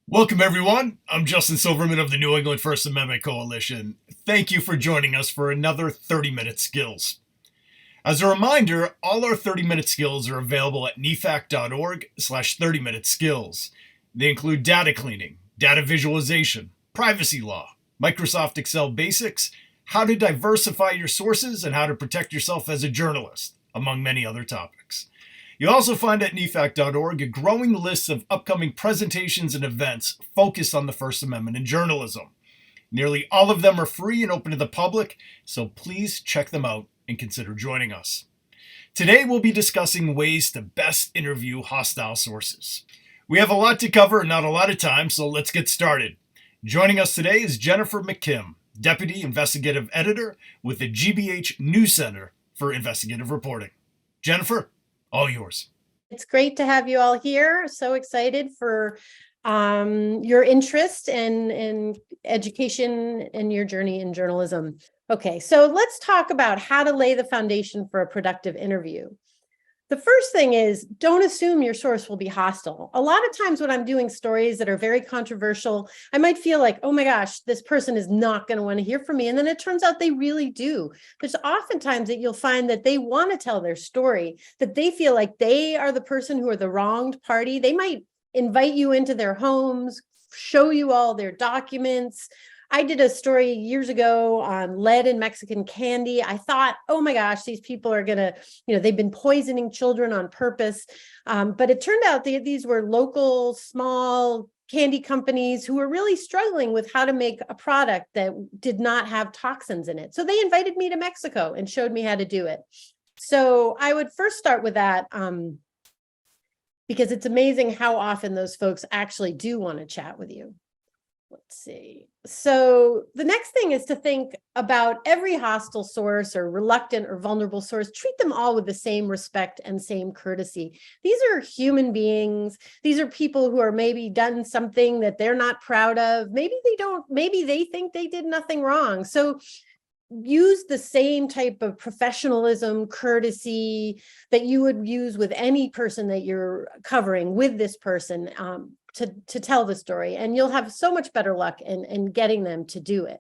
Welcome, everyone. I'm Justin Silverman of the New England First Amendment Coalition. Thank you for joining us for another 30-Minute Skills. As a reminder, all our 30-minute skills are available at nfac.org/30-minute skills. They include data cleaning, data visualization, privacy law, Microsoft Excel basics, how to diversify your sources, and how to protect yourself as a journalist, among many other topics. You'll also find at nfac.org a growing list of upcoming presentations and events focused on the First Amendment in journalism. Nearly all of them are free and open to the public, so please check them out and consider joining us. Today we'll be discussing ways to best interview hostile sources. We have a lot to cover and not a lot of time, so let's get started. Joining us today is Jenifer McKim, Deputy Investigative Editor with the GBH News Center for Investigative Reporting. Jenifer, all yours. It's great to have you all here. So excited for your interest in education and your journey in journalism. Okay, so let's talk about how to lay the foundation for a productive interview. The first thing is, don't assume your source will be hostile. A lot of times when I'm doing stories that are very controversial, I might feel like, oh my gosh, this person is not going to want to hear from me. And then it turns out they really do. There's oftentimes that you'll find that they want to tell their story, that they feel like they are the person who are the wronged party. They might invite you into their homes, show you all their documents. I did a story years ago on lead in Mexican candy. I thought, oh my gosh, these people are going to, they've been poisoning children on purpose. But it turned out that these were local, small candy companies who were really struggling with how to make a product that did not have toxins in it. So they invited me to Mexico and showed me how to do it. So I would first start with that because it's amazing how often those folks actually do want to chat with you. Let's see. So the next thing is to think about every hostile source or reluctant or vulnerable source. Treat them all with the same respect and same courtesy. These are human beings. These are people who are maybe done something that they're not proud of. Maybe they don't, maybe they think they did nothing wrong. So use the same type of professionalism, courtesy that you would use with any person that you're covering with this person. To tell the story, and you'll have so much better luck in getting them to do it.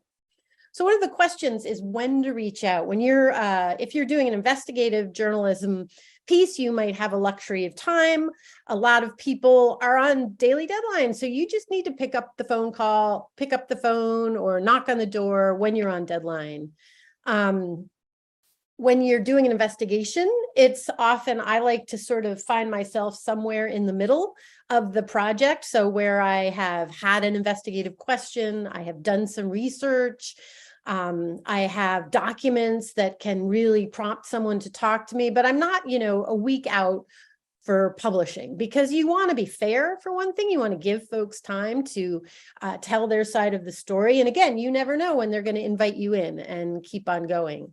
So one of the questions is when to reach out. When you're, if you're doing an investigative journalism piece, you might have a luxury of time. A lot of people are on daily deadlines, so you just need to pick up the phone or knock on the door when you're on deadline. When you're doing an investigation, it's often, I like to sort of find myself somewhere in the middle of the project. So where I have had an investigative question, I have done some research, I have documents that can really prompt someone to talk to me, but I'm not, a week out for publishing, because you want to be fair. For one thing, you want to give folks time to tell their side of the story. And again, you never know when they're going to invite you in and keep on going.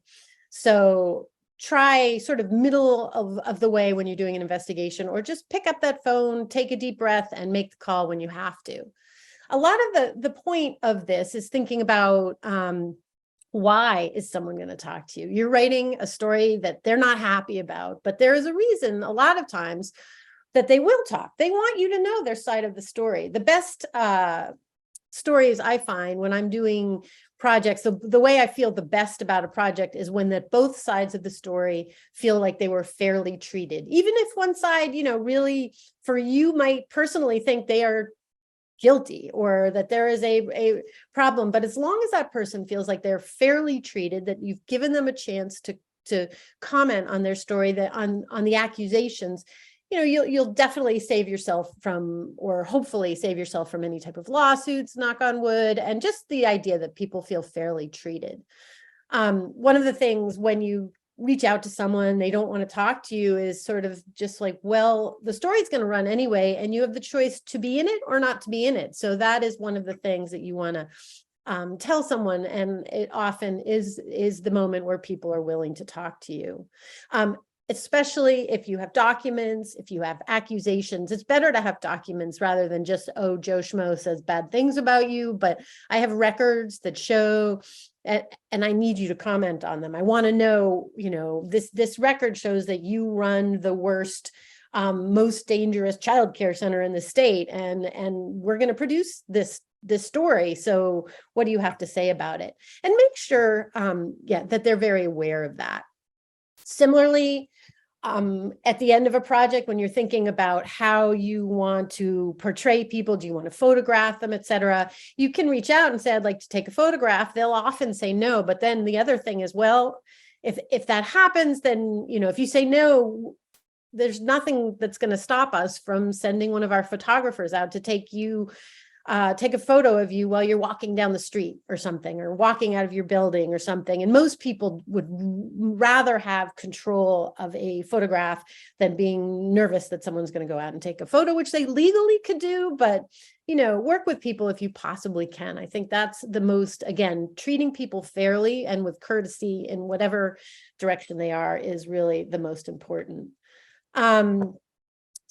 So try sort of middle of the way when you're doing an investigation, or just pick up that phone, take a deep breath, and make the call when you have to. A lot of the point of this is thinking about why is someone going to talk to you? You're writing a story that they're not happy about, but there is a reason a lot of times that they will talk. They want you to know their side of the story. The best stories I find when I'm doing projects, the way I feel the best about a project is when that both sides of the story feel like they were fairly treated. Even if one side, really for you might personally think they are guilty or that there is a problem, but as long as that person feels like they're fairly treated, that you've given them a chance to comment on their story, that on the accusations, you'll definitely save yourself from, or hopefully save yourself from, any type of lawsuits, knock on wood, and just the idea that people feel fairly treated. One of the things when you reach out to someone, they don't want to talk to you, is sort of just like, well, the story's going to run anyway, and you have the choice to be in it or not to be in it. So that is one of the things that you want to tell someone, and it often is the moment where people are willing to talk to you. Especially if you have documents, if you have accusations, it's better to have documents rather than just, oh, Joe Schmo says bad things about you, but I have records that show, and I need you to comment on them. I want to know, this record shows that you run the worst most dangerous childcare center in the state, and we're going to produce this story. So what do you have to say about it? And make sure, that they're very aware of that. Similarly, at the end of a project, when you're thinking about how you want to portray people, do you want to photograph them, et cetera, you can reach out and say, I'd like to take a photograph. They'll often say no. But then the other thing is, well, if that happens, then, if you say no, there's nothing that's going to stop us from sending one of our photographers out to take a photo of you while you're walking down the street or something, or walking out of your building or something. And most people would rather have control of a photograph than being nervous that someone's going to go out and take a photo, which they legally could do, but work with people if you possibly can. I think that's the most, again, treating people fairly and with courtesy in whatever direction they are is really the most important.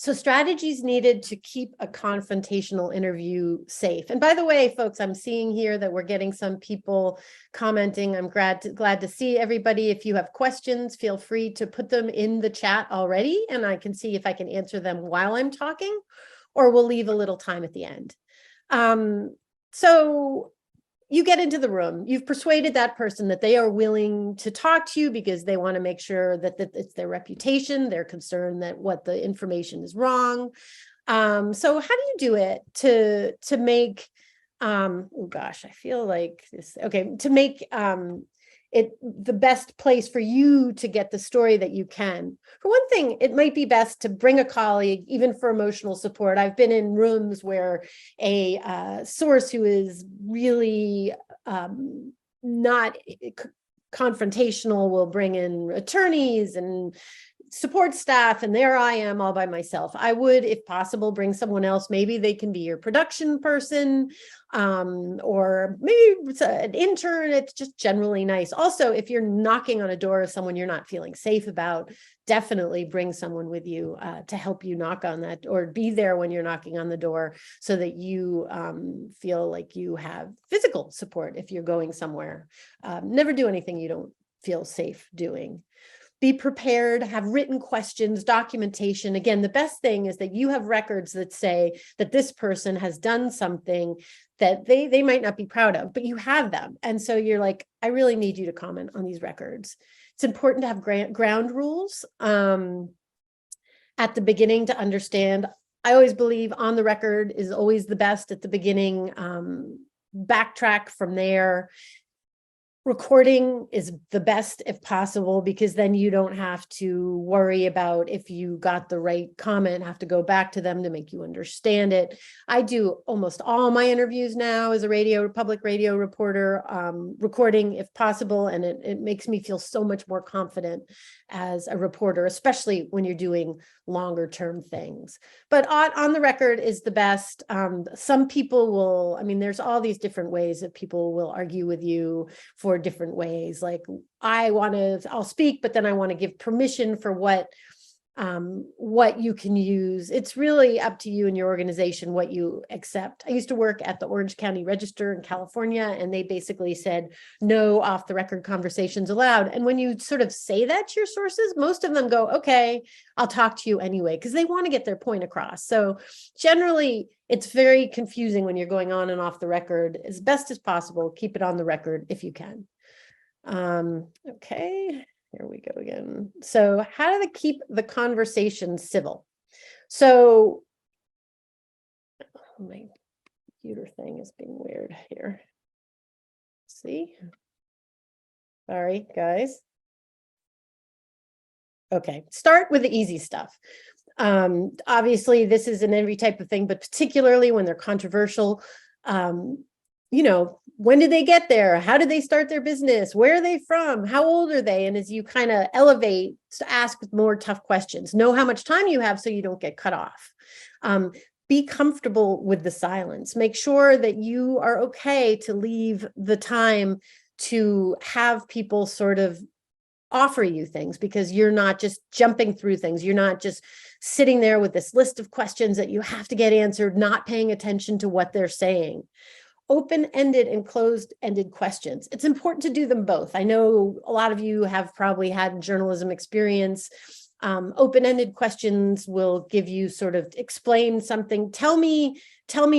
So strategies needed to keep a confrontational interview safe. And by the way, folks, I'm seeing here that we're getting some people commenting. I'm glad to see everybody. If you have questions, feel free to put them in the chat already, and I can see if I can answer them while I'm talking, or we'll leave a little time at the end. So you get into the room, you've persuaded that person that they are willing to talk to you because they want to make sure that it's their reputation, they're concerned that what the information is wrong. So how do you do it to make, oh gosh, I feel like this, okay, to make it the best place for you to get the story that you can. For one thing, it might be best to bring a colleague, even for emotional support. I've been in rooms where a source who is really not confrontational will bring in attorneys and support staff, and there I am all by myself. I would, if possible, bring someone else. Maybe they can be your production person, or maybe it's an intern. It's just generally nice. Also, if you're knocking on a door of someone you're not feeling safe about, definitely bring someone with you to help you knock on that, or be there when you're knocking on the door so that you feel like you have physical support if you're going somewhere. Never do anything you don't feel safe doing. Be prepared, have written questions, documentation. Again, the best thing is that you have records that say that this person has done something that they might not be proud of, but you have them. And so you're like, I really need you to comment on these records. It's important to have ground rules at the beginning to understand. I always believe on the record is always the best at the beginning. Backtrack from there. Recording is the best if possible, because then you don't have to worry about if you got the right comment, have to go back to them to make you understand it. I do almost all my interviews now as a public radio reporter, recording if possible, and it makes me feel so much more confident as a reporter, especially when you're doing longer term things. But on the record is the best. Some people will, there's all these different ways that people will argue with you for different ways. Like, I'll speak, but then I want to give permission for what you can use. It's really up to you and your organization what you accept. I used to work at the Orange County Register in California, and they basically said no off the record conversations allowed. And when you sort of say that to your sources, most of them go, okay, I'll talk to you anyway, because they want to get their point across. So generally, it's very confusing when you're going on and off the record. As best as possible, keep it on the record if you can. Okay. Here we go again. So how do they keep the conversation civil? So my computer thing is being weird here. See? Sorry, guys. Okay, start with the easy stuff. Obviously, this isn't every type of thing, but particularly when they're controversial, when did they get there? How did they start their business? Where are they from? How old are they? And as you kind of elevate, ask more tough questions. Know how much time you have so you don't get cut off. Be comfortable with the silence. Make sure that you are okay to leave the time to have people sort of offer you things, because you're not just jumping through things. You're not just sitting there with this list of questions that you have to get answered, not paying attention to what they're saying. Open-ended and closed-ended questions. It's important to do them both. I know a lot of you have probably had journalism experience. Open-ended questions will give you sort of explain something. Tell me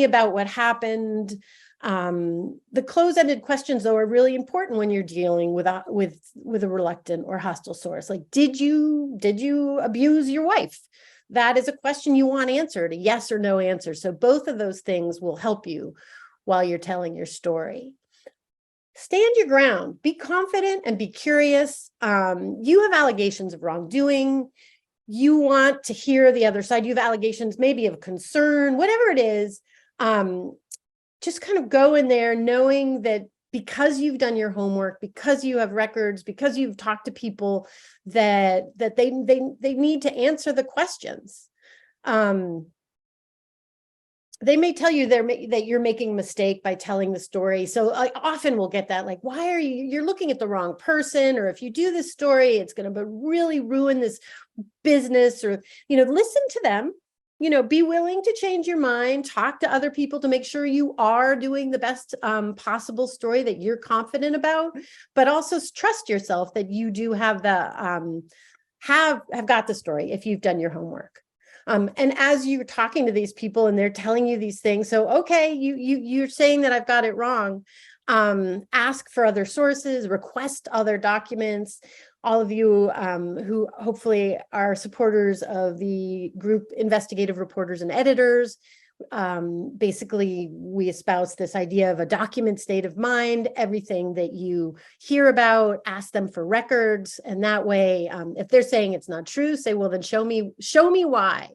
about what happened. The close-ended questions, though, are really important when you're dealing with a reluctant or hostile source. Like, did you abuse your wife? That is a question you want answered, a yes or no answer. So both of those things will help you while you're telling your story. Stand your ground, be confident and be curious. You have allegations of wrongdoing. You want to hear the other side. You have allegations maybe of concern, whatever it is. Just kind of go in there knowing that because you've done your homework, because you have records, because you've talked to people, that they need to answer the questions. They may tell you that you're making a mistake by telling the story. So I often will get that, like, why are you're looking at the wrong person, or if you do this story, it's going to really ruin this business, or, listen to them, be willing to change your mind, talk to other people to make sure you are doing the best possible story that you're confident about, but also trust yourself that you do have the have got the story if you've done your homework. And as you're talking to these people and they're telling you these things, so, okay, you're saying that I've got it wrong. Ask for other sources, request other documents. All of you who hopefully are supporters of the group Investigative Reporters and Editors, basically we espouse this idea of a document state of mind. Everything that you hear about, ask them for records, and that way, if they're saying it's not true, say, well, then show me why.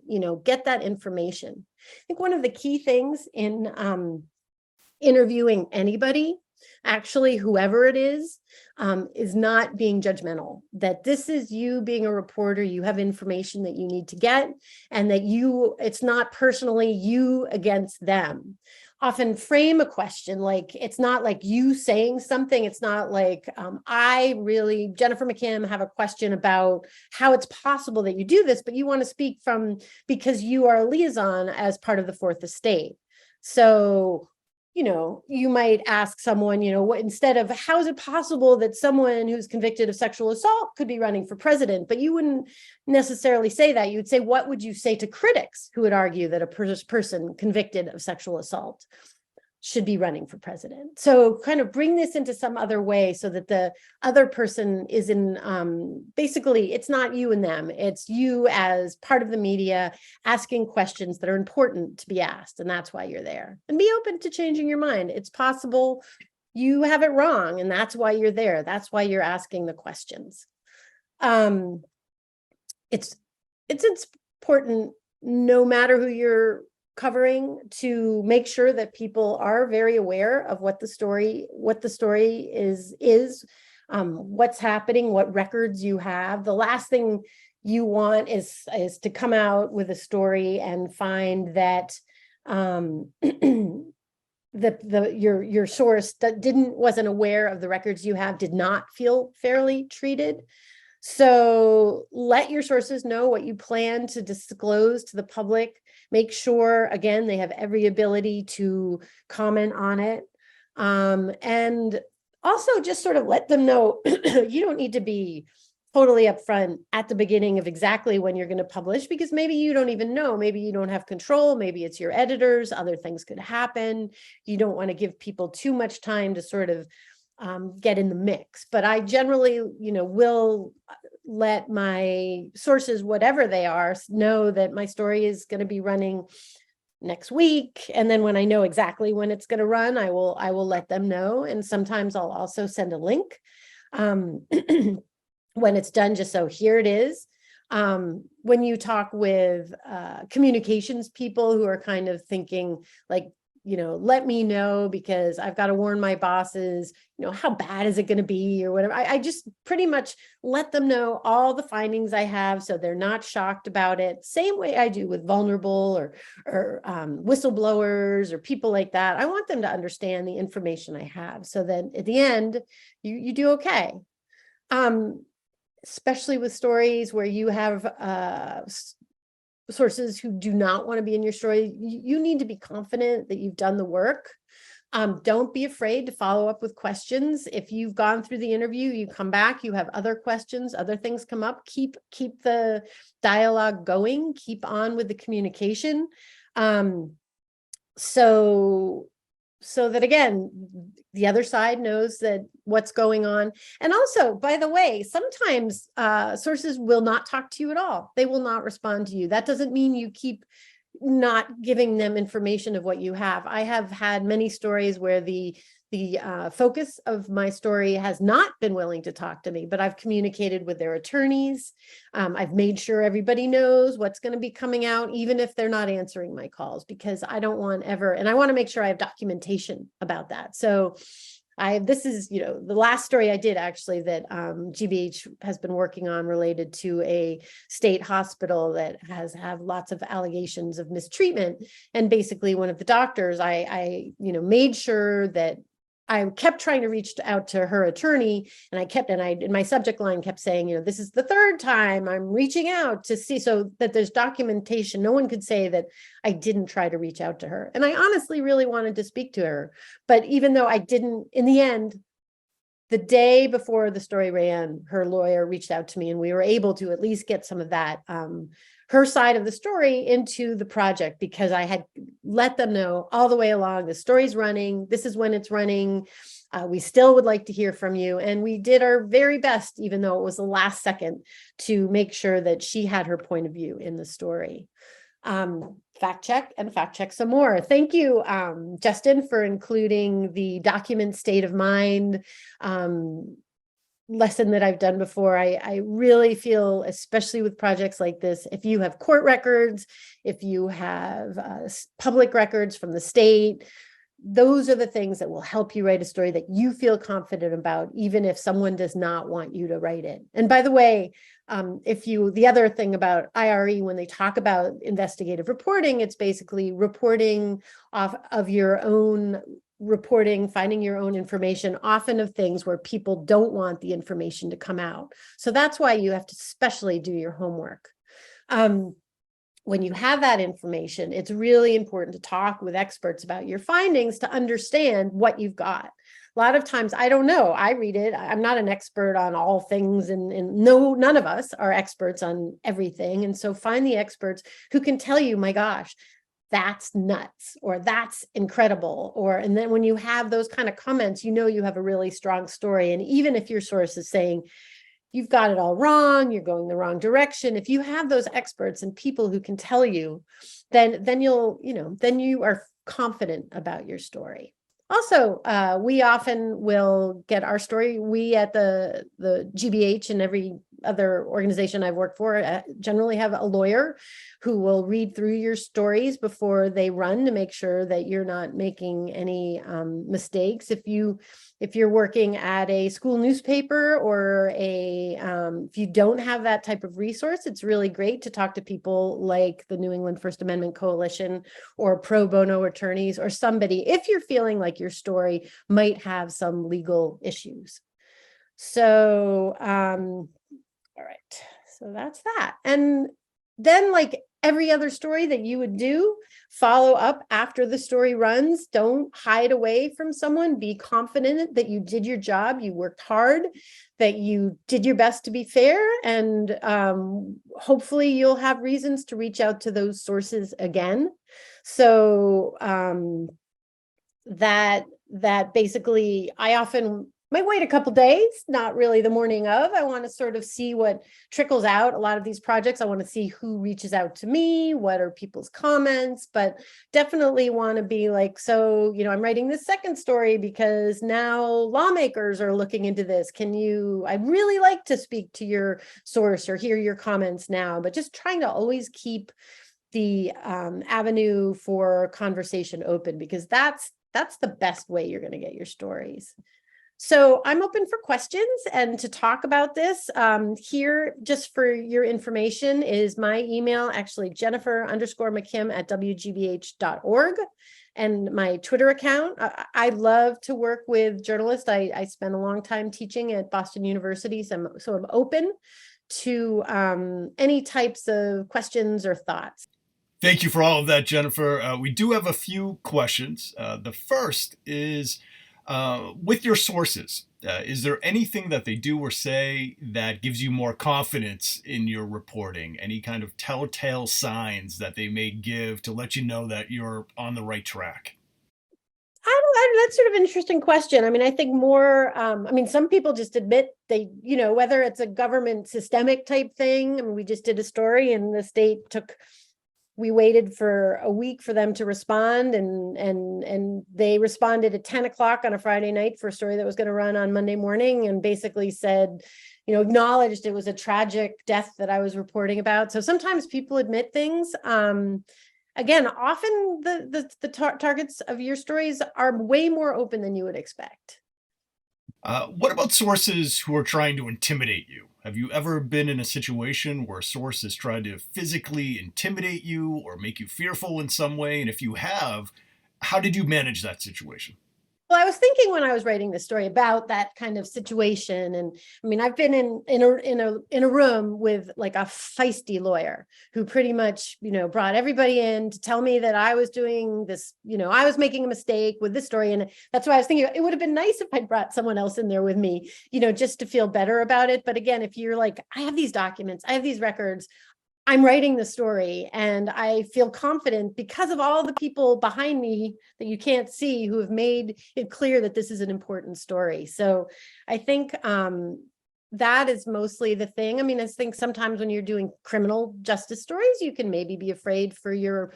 Get that information. I think one of the key things in interviewing anybody, actually whoever it is not being judgmental, that this is you being a reporter, you have information that you need to get, and that it's not personally you against them. Often frame a question like, it's not like you saying something, it's not like, Jenifer McKim, have a question about how it's possible that you do this, but you want to speak because you are a liaison as part of the Fourth Estate. So you might ask someone, instead of, how is it possible that someone who's convicted of sexual assault could be running for president? But you wouldn't necessarily say that. You would say, what would you say to critics who would argue that a person convicted of sexual assault should be running for president? So kind of bring this into some other way so that the other person is basically, it's not you and them, it's you as part of the media asking questions that are important to be asked. And that's why you're there. And be open to changing your mind. It's possible you have it wrong, and that's why you're there. That's why you're asking the questions. It's important, no matter who you're covering, to make sure that people are very aware of what the story is, what's happening, what records you have. The last thing you want is to come out with a story and find that your source that wasn't aware of the records you have, did not feel fairly treated. So let your sources know what you plan to disclose to the public. Make sure, again, they have every ability to comment on it. And also just sort of let them know you don't need to be totally upfront at the beginning of exactly when you're going to publish, because maybe you don't even know, maybe you don't have control, maybe it's your editors, other things could happen. You don't want to give people too much time to sort of get in the mix. But I generally, will let my sources, whatever they are, know that my story is going to be running next week. And then when I know exactly when it's going to run, I will let them know. And sometimes I'll also send a link when it's done, just so here it is. When you talk with communications people who are kind of thinking like, let me know because I've got to warn my bosses, how bad is it going to be or whatever. I just pretty much let them know all the findings I have so they're not shocked about it. Same way I do with vulnerable or whistleblowers or people like that. I want them to understand the information I have so that at the end, you do okay. Especially with stories where you have sources who do not want to be in your story, you need to be confident that you've done the work. Don't be afraid to follow up with questions. If you've gone through the interview, you come back, you have other questions, other things come up, keep the dialogue going, keep on with the communication. So that, again, the other side knows that what's going on. And also, by the way, sometimes sources will not talk to you at all. They will not respond to you. That doesn't mean you keep not giving them information of what you have. I have had many stories where the focus of my story has not been willing to talk to me, but I've communicated with their attorneys. I've made sure everybody knows what's going to be coming out, even if they're not answering my calls, because I don't want ever, and I want to make sure I have documentation about that. So this is, the last story I did actually that GBH has been working on related to a state hospital that has lots of allegations of mistreatment. And basically one of the doctors, I made sure that I kept trying to reach out to her attorney, and I in my subject line kept saying, this is the third time I'm reaching out to see, so that there's documentation. No one could say that I didn't try to reach out to her. And I honestly really wanted to speak to her. But even though I didn't, in the end, the day before the story ran, her lawyer reached out to me, and we were able to at least get some of that, her side of the story into the project, because I had let them know all the way along, the story's running, this is when it's running, we still would like to hear from you. And we did our very best, even though it was the last second, to make sure that she had her point of view in the story. Fact check and fact check some more. Thank you, Justin, for including the document state of mind lesson that I've done before. I really feel, especially with projects like this, if you have court records, if you have public records from the state, those are the things that will help you write a story that you feel confident about, even if someone does not want you to write it. And by the way, the other thing about IRE, when they talk about investigative reporting, it's basically reporting off of your own reporting, finding your own information, often of things where people don't want the information to come out. So that's why you have to especially do your homework. When you have that information, it's really important to talk with experts about your findings to understand what you've got. A lot of times, I don't know, I read it, I'm not an expert on all things, and none of us are experts on everything. And so find the experts who can tell you, my gosh, that's nuts, or that's incredible. And then when you have those kind of comments, you have a really strong story. And even if your source is saying, you've got it all wrong, you're going the wrong direction, if you have those experts and people who can tell you, then you are confident about your story. Also, we often will get our story. We at the GBH and every other organization I've worked for generally have a lawyer who will read through your stories before they run to make sure that you're not making any mistakes. If you're working at a school newspaper or if you don't have that type of resource, it's really great to talk to people like the New England First Amendment Coalition or pro bono attorneys or somebody, if you're feeling like your story might have some legal issues. So, all right, so that's that. And then, like every other story that you would do, follow up after the story runs. Don't hide away from someone. Be confident that you did your job, you worked hard, that you did your best to be fair, and hopefully you'll have reasons to reach out to those sources again. So that basically, I often might wait a couple days, not really the morning of. I want to sort of see what trickles out. A lot of these projects, I want to see who reaches out to me, what are people's comments, but definitely want to be like, so, I'm writing this second story because now lawmakers are looking into this. I'd really like to speak to your source or hear your comments now, but just trying to always keep the avenue for conversation open, because that's the best way you're going to get your stories. So I'm open for questions and to talk about this. Here, just for your information, is my email, actually Jenifer_McKim@WGBH.org, and my Twitter account. I love to work with journalists. I spent a long time teaching at Boston University, so I'm open to any types of questions or thoughts. Thank you for all of that, Jennifer. We do have a few questions. The first is with your sources. Is there anything that they do or say that gives you more confidence in your reporting? Any kind of telltale signs that they may give to let you know that you're on the right track? That's sort of an interesting question. I mean, I think more, some people just admit they, whether it's a government systemic type thing. I mean, we just did a story and the state we waited for a week for them to respond, and they responded at 10 o'clock on a Friday night for a story that was going to run on Monday morning, and basically said, acknowledged it was a tragic death that I was reporting about. So sometimes people admit things. Again, often the targets of your stories are way more open than you would expect. What about sources who are trying to intimidate you? Have you ever been in a situation where a source has tried to physically intimidate you or make you fearful in some way? And if you have, how did you manage that situation? Well, I was thinking when I was writing this story about that kind of situation, and I mean, I've been in a room with like a feisty lawyer who pretty much, brought everybody in to tell me that I was doing this, I was making a mistake with this story, and that's why I was thinking it would have been nice if I'd brought someone else in there with me, just to feel better about it. But again, if you're like, I have these documents, I have these records, I'm writing the story, and I feel confident because of all the people behind me that you can't see who have made it clear that this is an important story. So I think that is mostly the thing. I mean, I think sometimes when you're doing criminal justice stories, you can maybe be afraid for your,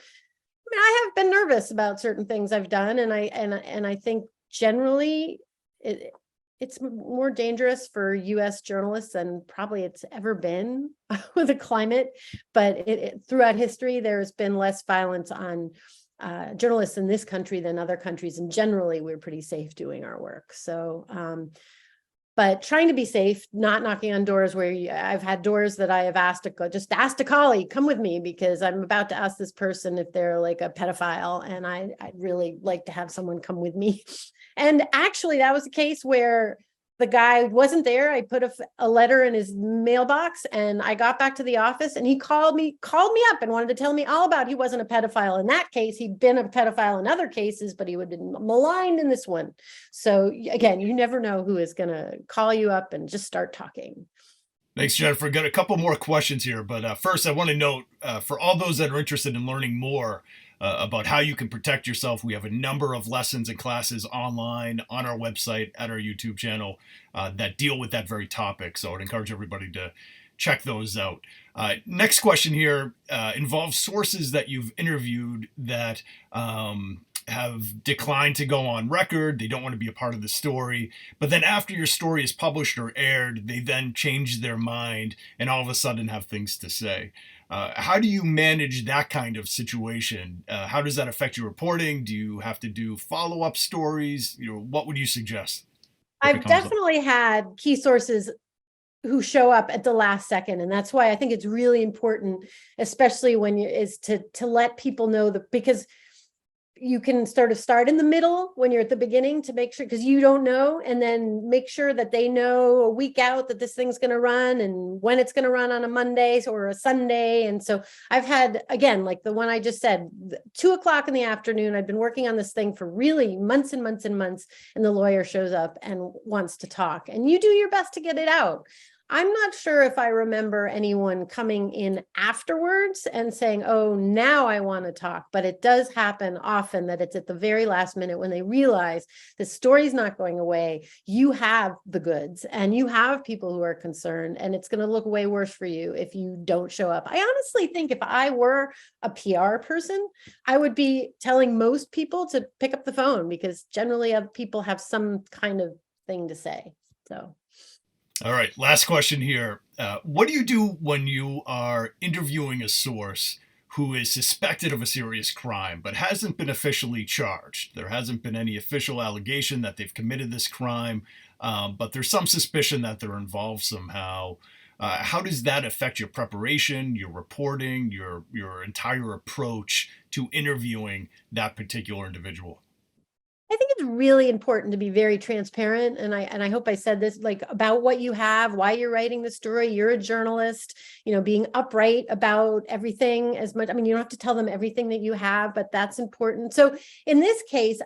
I have been nervous about certain things I've done. And I think generally it's more dangerous for US journalists than probably it's ever been with the climate. But throughout history, there's been less violence on journalists in this country than other countries. And generally, we're pretty safe doing our work. So, but trying to be safe, not knocking on doors where I've had doors that I have asked a colleague, come with me because I'm about to ask this person if they're like a pedophile. And I'd really like to have someone come with me. And actually, that was a case where the guy wasn't there. I put a letter in his mailbox, and I got back to the office, and he called me up and wanted to tell me all about he wasn't a pedophile in that case. He'd been a pedophile in other cases, but he would have been maligned in this one. So again, you never know who is going to call you up and just start talking. Thanks, Jennifer. Got a couple more questions here, but first I want to note for all those that are interested in learning more about how you can protect yourself, we have a number of lessons and classes online on our website, at our YouTube channel, that deal with that very topic. So I'd encourage everybody to check those out. Next question here involves sources that you've interviewed that have declined to go on record. They don't want to be a part of the story. But then after your story is published or aired, they then change their mind and all of a sudden have things to say. How do you manage that kind of situation? How does that affect your reporting? Do you have to do follow-up stories? What would you suggest? I've definitely had key sources who show up at the last second. And that's why I think it's really important, especially when to let people know because you can start in the middle when you're at the beginning to make sure, because you don't know, and then make sure that they know a week out that this thing's going to run and when it's going to run on a Monday or a Sunday. And so I've had, again, like the one I just said, 2:00 in the afternoon, I've been working on this thing for really months and months and months, and the lawyer shows up and wants to talk, and you do your best to get it out. I'm not sure if I remember anyone coming in afterwards and saying, oh, now I want to talk, but it does happen often that it's at the very last minute when they realize the story's not going away. You have the goods and you have people who are concerned, and it's going to look way worse for you if you don't show up. I honestly think if I were a PR person, I would be telling most people to pick up the phone, because generally people have some kind of thing to say. So. All right, last question here. What do you do when you are interviewing a source who is suspected of a serious crime but hasn't been officially charged? There hasn't been any official allegation that they've committed this crime, but there's some suspicion that they're involved somehow. How does that affect your preparation, your reporting, your entire approach to interviewing that particular individual? I think it it's really important to be very transparent. And I hope I said this, like, about what you have, why you're writing the story. You're a journalist, being upright about everything as much. I mean, you don't have to tell them everything that you have, but that's important. So in this case,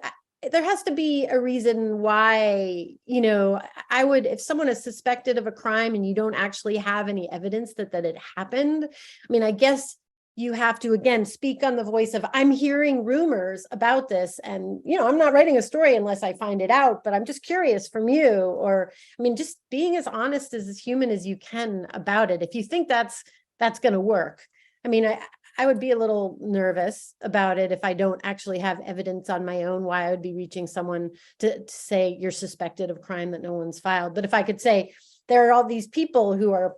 there has to be a reason why, I would, if someone is suspected of a crime and you don't actually have any evidence that it happened, I mean, I guess you have to, again, speak on the voice of, I'm hearing rumors about this, and, I'm not writing a story unless I find it out, but I'm just curious from you. Or, I mean, just being as honest as human as you can about it. If you think that's going to work. I mean, I would be a little nervous about it if I don't actually have evidence on my own, why I would be reaching someone to say you're suspected of crime that no one's filed. But if I could say, there are all these people who are,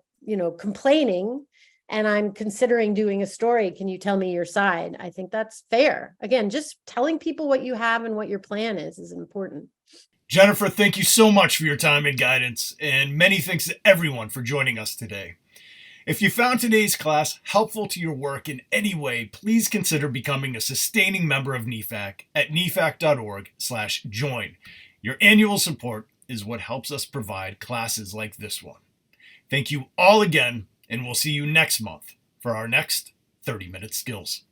complaining, and I'm considering doing a story, can you tell me your side? I think that's fair. Again, just telling people what you have and what your plan is important. Jenifer, thank you so much for your time and guidance, and many thanks to everyone for joining us today. If you found today's class helpful to your work in any way, please consider becoming a sustaining member of NEFAC at nefac.org/join. Your annual support is what helps us provide classes like this one. Thank you all again, and we'll see you next month for our next 30-Minute Skills.